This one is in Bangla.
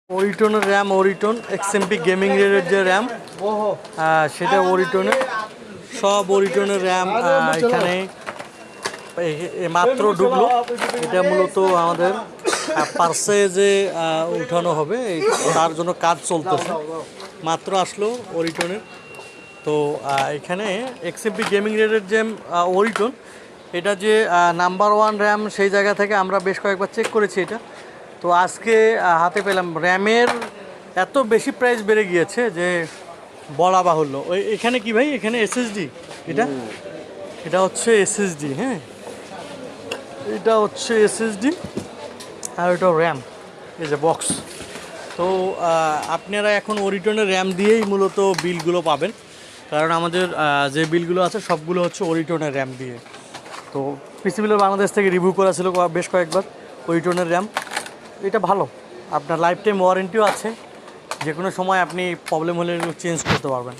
ওরিটনের র্যাম, ওরিটন এক্সএমপি গেমিং রেডের যে র্যাম সেটা ওরিটনের, সব ওরিটনের র্যাম এখানে মাত্র ঢুকলো। এটা মূলত আমাদের পার্সে যে উঠানো হবে তার জন্য কাজ চলতেছে, মাত্র আসলো ওরিটনের। তো এখানে এক্সএমপি গেমিং রেডের যে ওরিটন, এটা যে নাম্বার 1 র্যাম, সেই জায়গা থেকে আমরা বেশ কয়েকবার চেক করেছি এটা। তো আজকে হাতে পেলাম। র্যামের এত বেশি প্রাইস বেড়ে গিয়েছে যে বলা বাহুল্য। ওই এখানে কি ভাই, এখানে এসএসডি, এটা হচ্ছে এসএসডি। হ্যাঁ, এটা হচ্ছে এসএসডি আর এটা র্যাম, এই যে বক্স। তো আপনারা এখন ওরিটনের র্যাম দিয়েই মূলত বিলগুলো পাবেন, কারণ আমাদের যে বিলগুলো আছে সবগুলো হচ্ছে ওরিটনের র্যাম দিয়ে। তো পিসি বিলের বাংলাদেশ থেকে রিভিউ করা ছিল বেশ কয়েকবার ওরিটনের র্যাম। এটা ভালো, আপনার লাইফ টাইম ওয়ারেন্টিও আছে, যে কোনো সময় আপনি প্রবলেম হলে চেঞ্জ করতে পারবেন।